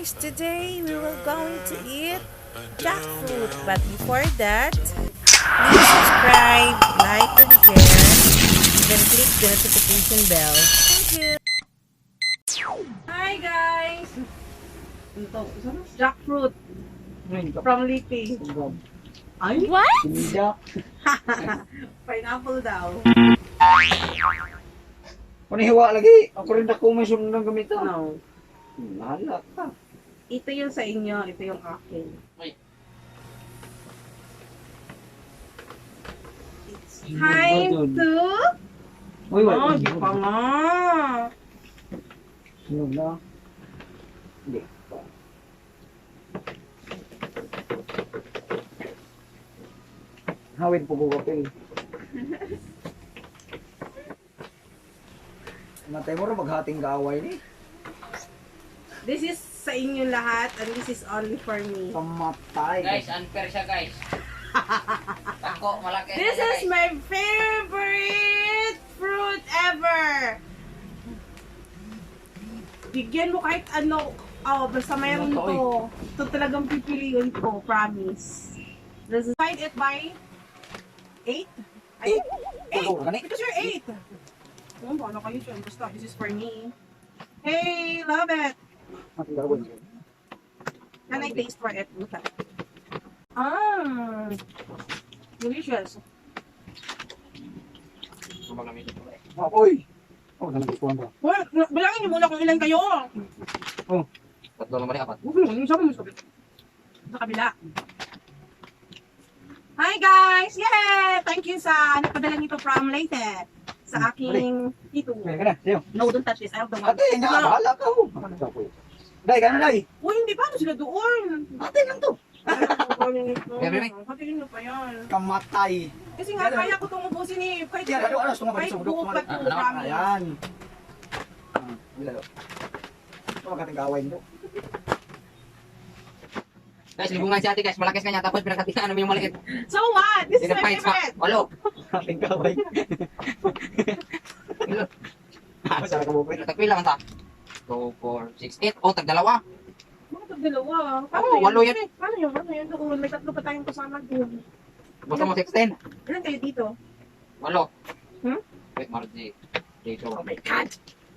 guys, today we will going to eat jackfruit. But before that, please subscribe, like and share, then click the notification bell. Thank you. Hi guys! Ito, jackfruit from Lipi. Ay? What? Tidak. Pineapple daw. Panihiwa lagi. Ako rin ako may sunod ng gamit. No. Lahat ka. Ito yung sa inyo, ito yung akin. It's time to... Uy, Oh, di pa nga. Sunod na. Hindi pa. Hawid po ko kape. Matay mo rin maghating kaaway ni. This is sa inyo lahat and this is only for me. Kamatay. Guys, unfair siya guys. Ako, malaki. This is my favorite fruit ever. Bigyan mo kahit ano. Oh, basta mayroon to. Ito talagang pipiliin ko, promise. Divide it by 8? 8? Because you're 8. Oh, ano kayo dyan? Basta, this is for me. Hey, love it. Can I taste for it? Look at it. Ah, delicious. Uy! Oh, nalagustuhan ba? Well, bilangin niyo muna kung ilan kayo. Oh. Tatlo naman yung apat. Huwag mo, yung sabi mo sa kabila. Hi guys! Yay! Thank you sa nagpadala nito from Leyte. Sa aking tito. Kaya ka na, sa'yo. No, don't touch this. I have the one. Ate, bahala ka ho. Day, ka na, day. Uy, hindi pa. Ano sila doon? Ate lang to. Hatiin nyo pa yan. Kamatay. Kasi nga, kaya ko itong ubusin eh. Kahit Yan, ano, sumabay, kahit sumabay, buo pa sumabay. ito, promise. Ayan. Bilalo. Ito magating kaaway nito. Guys, libungan si ate guys. Malakis kanya. Tapos pinagkatinaan namin yung maliit. So what? This is my Pinag-fights pa. favorite. Walo. Ating kaaway. Ah, sarap ka mo po. Tagpila man ta. 2, 4, 6, 8. Oh, tagdalawa. Mga tagdalawa. Oo, walo yan. Paano yun? Paano yun? Doon, may tatlo pa tayong kasama doon. Gusto mo 16. Ilan kayo dito? Walo. Hmm? Wait, Margie. Dito. Oh my God!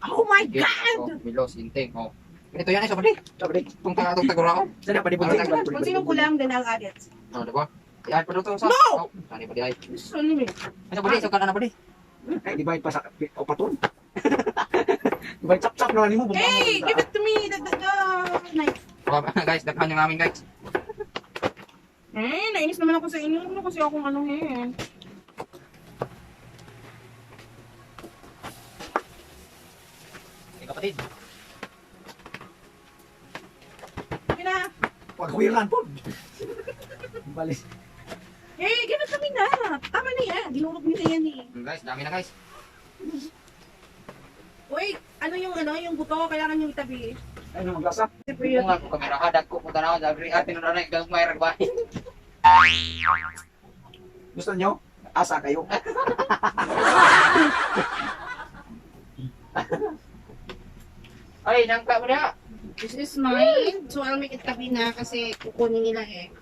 Oh my God! Milos, Inteng. Oh. Ito yan eh, sabadi. Sabrik. Itong tagura ko. Sana pa di po. Kung sino kulang, then I'll add it. Oh, diba? Iyan pa dito sa... No! Oh, saan pa di ay. This is only me. Ay, sabadi. Ikaw ka na nabadi. Ay, divide pa sa opaton. Divide chap-chap na mo. Hey! Give it to me! The knife. Oh, guys, daghan yung amin guys. Nainis naman ako sa inyo. Ano kasi akong ano eh. Hey, kapatid. Sige na. Huwag kawiran po. Balis. Hey! Give it to me na! Tama na yan. Dinurog niyo na yan eh. Guys, dami na guys. Uy! Yung buto? Kailangan yung itabi. Ay, nung maglasa. Kasi po Kung yun. nga ko kamera ka, dagko punta na ako. Sabi ate na rin, gagmay ragbahin. Gusto nyo? Asa kayo. Ay, nangka mo na. This is mine. So I'll make it tabi na kasi kukunin nila eh.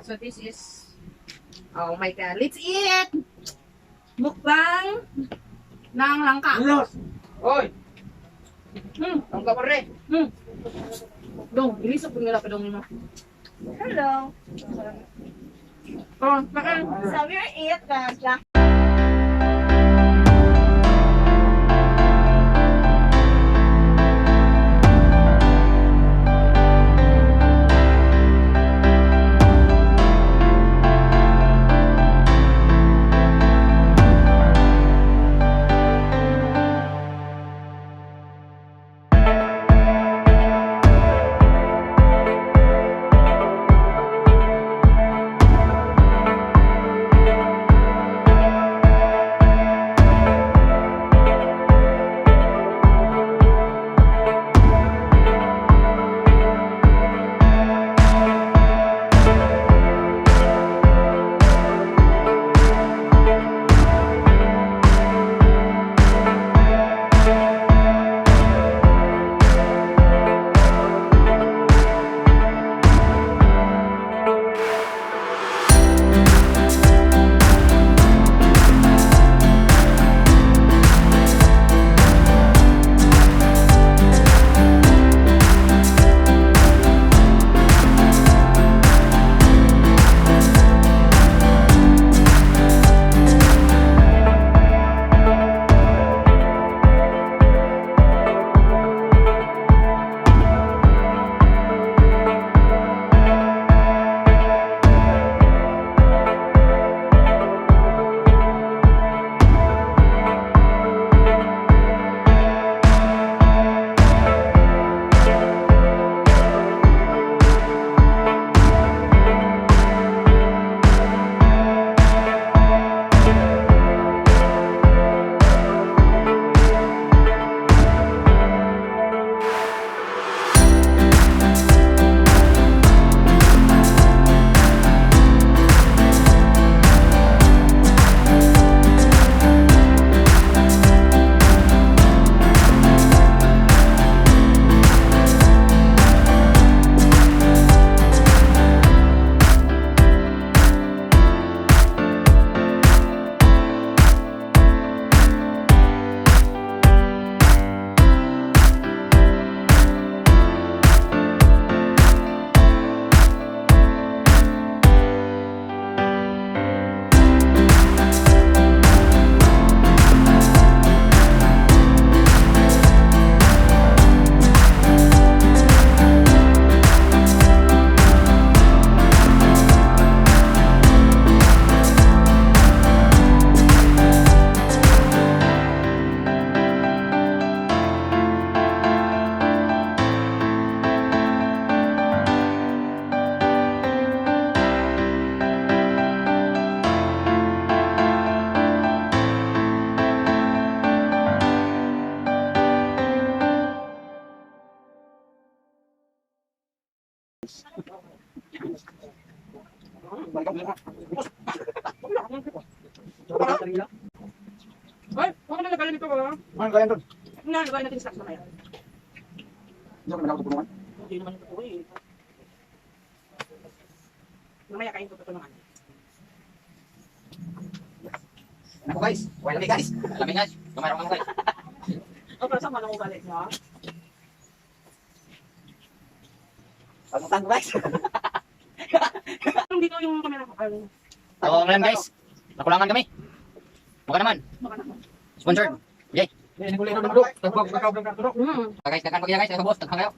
So this is... Oh my God. Let's eat! Mukbang ng langka. Los! Oy, Hmm. nangka mo rin. Dong, bilis ako nila pa dong mo. Hello. Oh, makan. So we're eat the jack. Balik ako. Ay, baka na nagaling ito ba? Ano kaya doon? Nalagay natin snacks na kaya. Hindi ako naman tulungan. Hindi naman ito po eh. Mamaya kain ko tutulungan. Ano guys? Wala kami guys. Alam guys, kumarong ako guys. O, pero saan mo lang balik niya? Pagmutan ko guys. Dito yung camera ko. So, ngayon guys, nakulangan kami. Baka naman, Baka naman. sponsored. Yay! Hindi ko lang naman doon. Tagpag-tagpag ng karturo. Guys, nagkan ko guys, boss, tagkan kayo.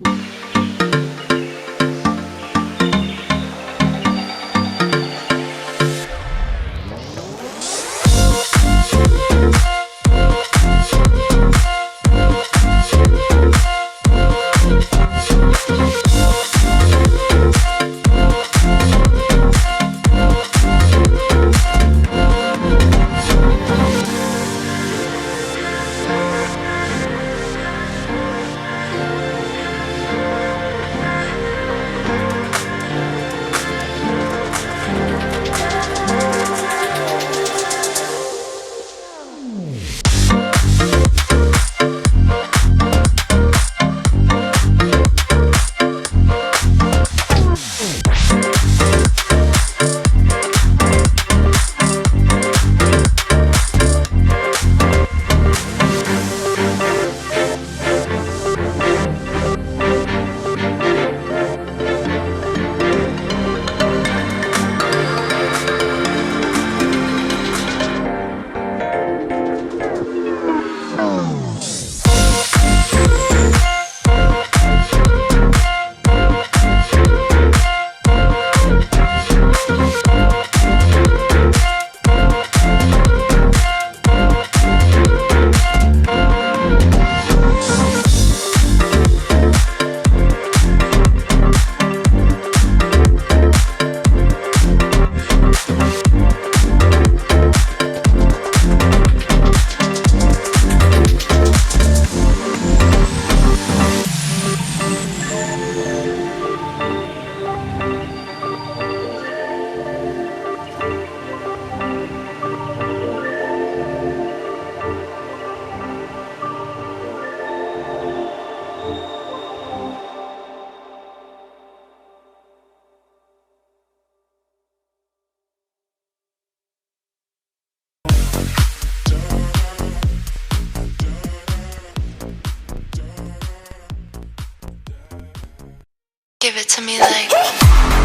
Give it to me like